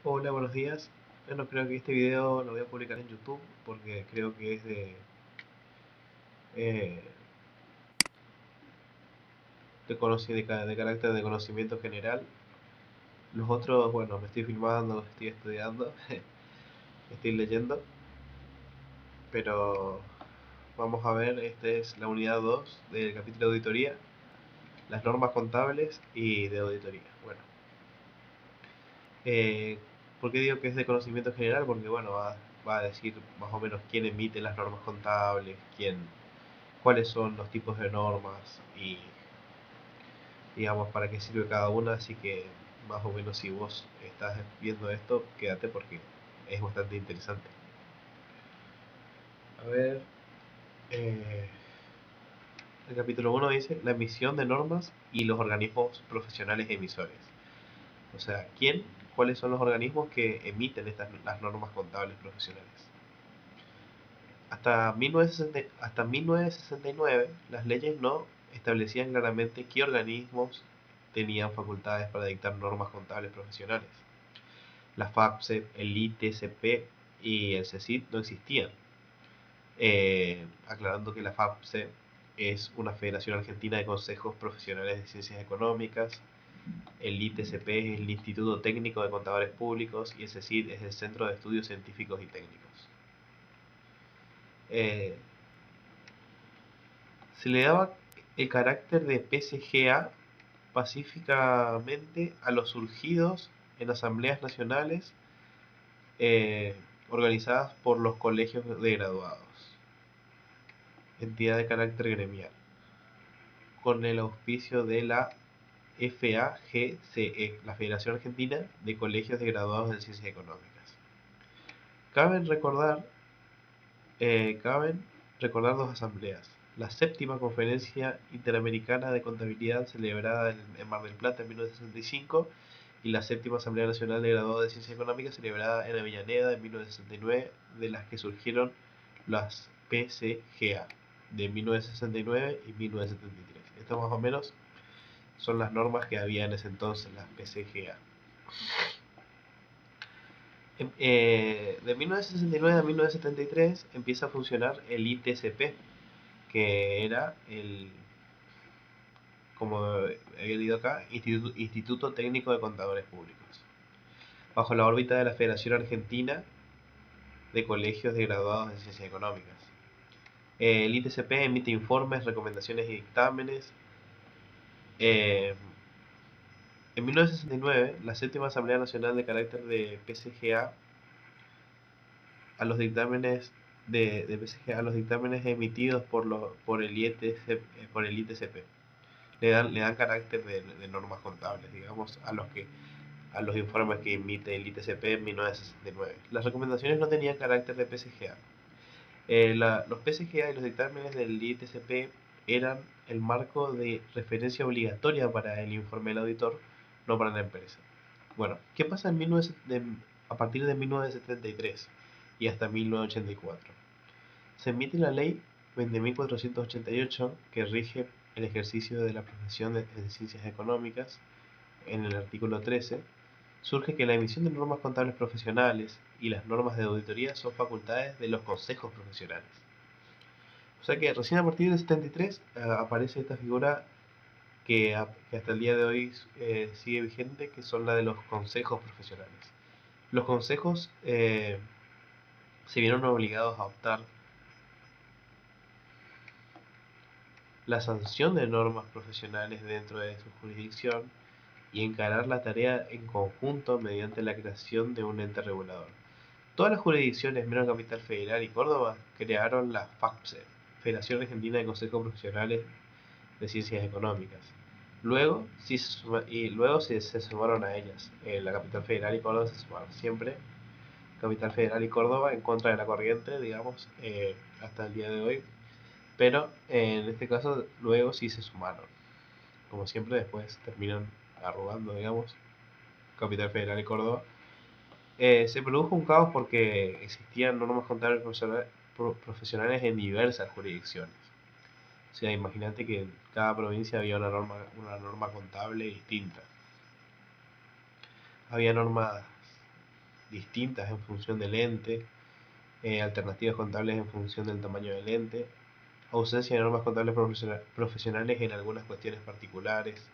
Hola, buenos días. Bueno, creo que este video lo voy a publicar en YouTube porque creo que es eh, de carácter de conocimiento general. Los otros, bueno, me estoy filmando, estoy estudiando, estoy leyendo, pero vamos a ver, esta es la unidad 2 del capítulo de auditoría, las normas contables y de auditoría. Bueno, eh, ¿por qué digo que es de conocimiento general? Porque, bueno, va a decir más o menos quién emite las normas contables, cuáles son los tipos de normas y digamos para qué sirve cada una, así que más o menos si vos estás viendo esto, quédate porque es bastante interesante. A ver, eh, el capítulo uno dice la emisión de normas y los organismos profesionales emisores. O sea, cuáles son los organismos que emiten las normas contables profesionales. Hasta 1969, las leyes no establecían claramente qué organismos tenían facultades para dictar normas contables profesionales. La FAPSE, el ITCP y el CECIT no existían. Aclarando que la FAPSE es una Federación Argentina de Consejos Profesionales de Ciencias Económicas, el ITCP es el Instituto Técnico de Contadores Públicos y el CECIT es el Centro de Estudios Científicos y Técnicos. Eh, Se le daba el carácter de PCGA pacíficamente a los surgidos en asambleas nacionales eh, organizadas por los colegios de graduados, entidad de carácter gremial, con el auspicio de la FAGCE, la Federación Argentina de Colegios de Graduados en Ciencias Económicas. Caben recordar, caben recordar dos asambleas. La séptima Conferencia Interamericana de Contabilidad celebrada en Mar del Plata en 1965 y la séptima Asamblea Nacional de Graduados de Ciencias Económicas celebrada en Avellaneda en 1969, de las que surgieron las PCGA de 1969 y 1973. Estas más o menos son las normas que había en ese entonces, las PCGA. De 1969 a 1973 empieza a funcionar el ITCP, que era como había leído acá, Instituto Técnico de Contadores Públicos, bajo la órbita de la Federación Argentina de Colegios de Graduados en Ciencias Económicas. El ITCP emite informes, recomendaciones y dictámenes. Eh, en 1969, la séptima Asamblea Nacional de carácter de PCGA a los dictámenes de PCGA, a los dictámenes emitidos por el ITCP. Le dan carácter de normas contables, digamos, a los informes que emite el ITCP en 1969. Las recomendaciones no tenían carácter de PCGA. Los PCGA y los dictámenes del ITCP eran el marco de referencia obligatoria para el informe del auditor, no para la empresa. Bueno, ¿qué pasa a partir de 1973 y hasta 1984? Se emite la ley 20.488 que rige el ejercicio de la profesión en ciencias económicas. En el artículo 13 surge que la emisión de normas contables profesionales y las normas de auditoría son facultades de los consejos profesionales. O sea que recién a partir del 73 aparece esta figura que hasta el día de hoy sigue vigente, que son la de los consejos profesionales. Los consejos se vieron obligados a optar la sanción de normas profesionales dentro de su jurisdicción y encarar la tarea en conjunto mediante la creación de un ente regulador. Todas las jurisdicciones, menos Capital Federal y Córdoba, crearon la FAPSE, Federación Argentina de Consejos Profesionales de Ciencias Económicas. Luego se sumaron a ellas. La Capital Federal y Córdoba se sumaron siempre. Capital Federal y Córdoba en contra de la corriente, digamos, hasta el día de hoy. Pero en este caso luego sí se sumaron. Como siempre después terminan arrugando, digamos, Capital Federal y Córdoba. Se produjo un caos porque existían normas contables profesionales en diversas jurisdicciones. O sea, imagínate que en cada provincia había una norma contable distinta. Había normas distintas en función del ente, alternativas contables en función del tamaño del ente, ausencia de normas contables profesionales en algunas cuestiones particulares.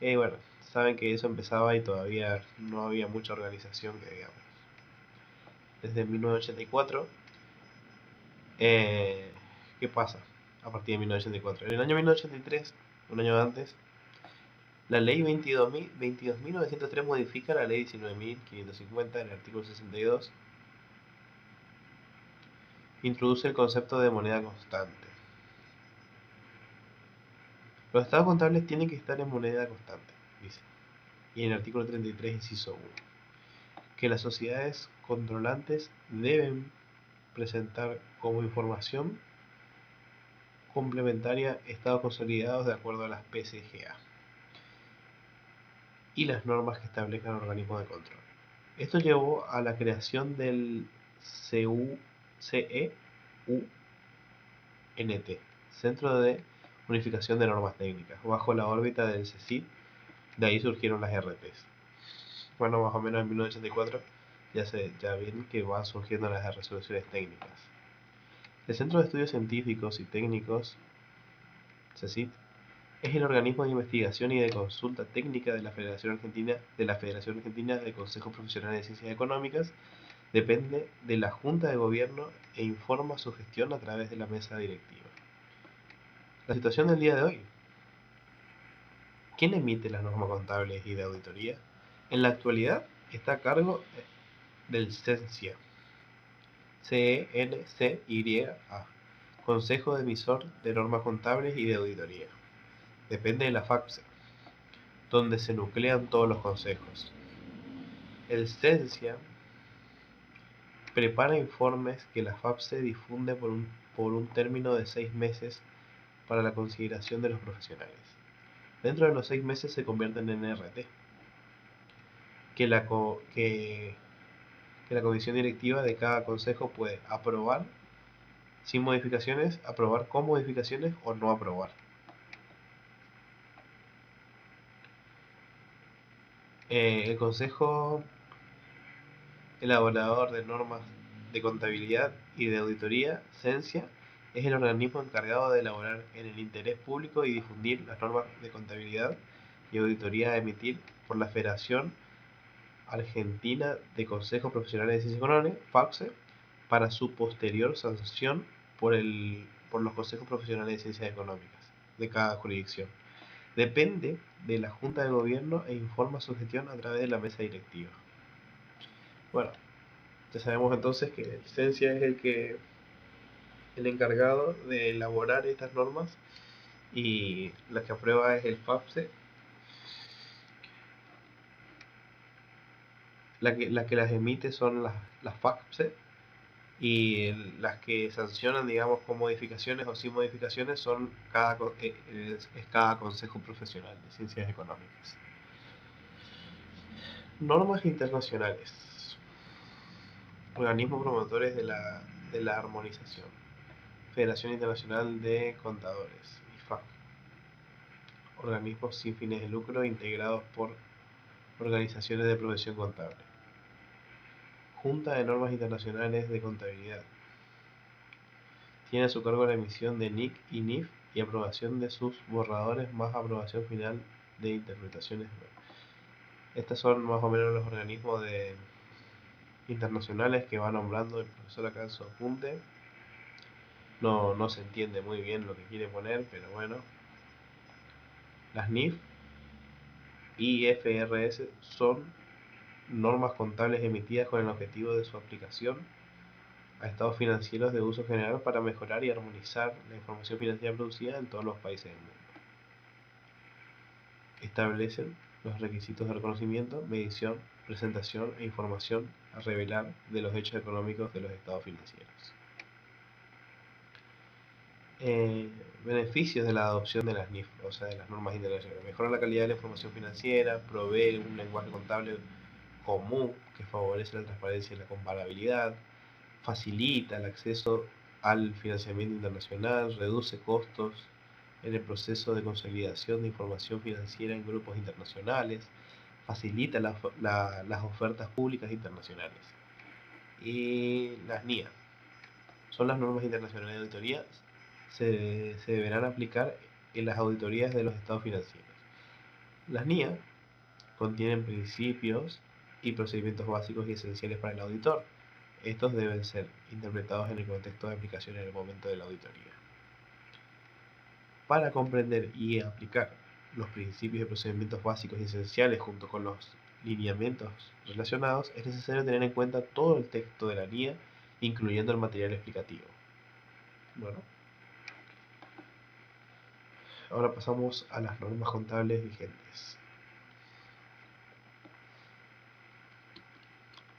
Bueno, saben que eso empezaba y todavía no había mucha organización que digamos. Desde 1984, ¿qué pasa a partir de 1984? En el año 1983, un año antes, la ley 22.903 modifica la ley 19.550 en el artículo 62. Introduce el concepto de moneda constante. Los estados contables tienen que estar en moneda constante, dice. Y en el artículo 33, inciso 1, que las sociedades controlantes deben presentar como información complementaria estados consolidados de acuerdo a las PCGA y las normas que establezcan organismos de control. Esto llevó a la creación del CEUNT, Centro de Unificación de Normas Técnicas, bajo la órbita del CECIT. De ahí surgieron las RTs. Bueno, más o menos en 1984 ya ven que van surgiendo las resoluciones técnicas. El Centro de Estudios Científicos y Técnicos, CECIT, es el organismo de investigación y de consulta técnica de la Federación Argentina de Consejos Profesionales de Ciencias Económicas. Depende de la Junta de Gobierno e informa su gestión a través de la mesa directiva. La situación del día de hoy. ¿Quién emite las normas contables y de auditoría? En la actualidad está a cargo del CENCIA, CENCYA, Consejo Emisor de Normas Contables y de Auditoría. Depende de la FACSE, donde se nuclean todos los consejos. El CENCIA prepara informes que la FAPSE difunde por un término de 6 meses para la consideración de los profesionales. Dentro de los 6 meses se convierten en RT, que la comisión directiva de cada consejo puede aprobar sin modificaciones, aprobar con modificaciones o no aprobar. El Consejo Elaborador de Normas de Contabilidad y de Auditoría, CENCIA, es el organismo encargado de elaborar en el interés público y difundir las normas de contabilidad y auditoría a emitir por la Federación Argentina de Consejos Profesionales de Ciencias Económicas, FACSE, para su posterior sanción por los consejos profesionales de ciencias económicas de cada jurisdicción. Depende de la Junta de Gobierno e informa su gestión a través de la mesa directiva. Bueno, ya sabemos entonces que el CENCIA es el encargado de elaborar estas normas y la que aprueba es el FAPSE. La que las emite son las FAPSE, y las que sancionan, digamos, con modificaciones o sin modificaciones son cada Consejo Profesional de Ciencias Económicas. Normas internacionales. Organismos promotores de la armonización. Federación Internacional de Contadores, IFAC. Organismos sin fines de lucro integrados por organizaciones de profesión contable. Junta de Normas Internacionales de Contabilidad. Tiene a su cargo la emisión de NIC y NIF y aprobación de sus borradores más aprobación final de interpretaciones. Estos son más o menos los organismos internacionales que va nombrando el profesor acá en su apunte. No se entiende muy bien lo que quiere poner, pero bueno. Las NIF y IFRS son normas contables emitidas con el objetivo de su aplicación a estados financieros de uso general para mejorar y armonizar la información financiera producida en todos los países del mundo. Establecen los requisitos de reconocimiento, medición, presentación e información a revelar de los hechos económicos de los estados financieros. Beneficios de la adopción de las NIF, o sea, de las normas internacionales. Mejora la calidad de la información financiera, provee un lenguaje contable común que favorece la transparencia y la comparabilidad, facilita el acceso al financiamiento internacional, reduce costos en el proceso de consolidación de información financiera en grupos internacionales, facilita las ofertas públicas internacionales. Y las NIA son las normas internacionales de auditoría, se deberán aplicar en las auditorías de los estados financieros. Las NIA contienen principios y procedimientos básicos y esenciales para el auditor. Estos deben ser interpretados en el contexto de aplicación en el momento de la auditoría. Para comprender y aplicar los principios y procedimientos básicos y esenciales junto con los lineamientos relacionados, es necesario tener en cuenta todo el texto de la NIA, incluyendo el material explicativo. Bueno, ahora pasamos a las normas contables vigentes.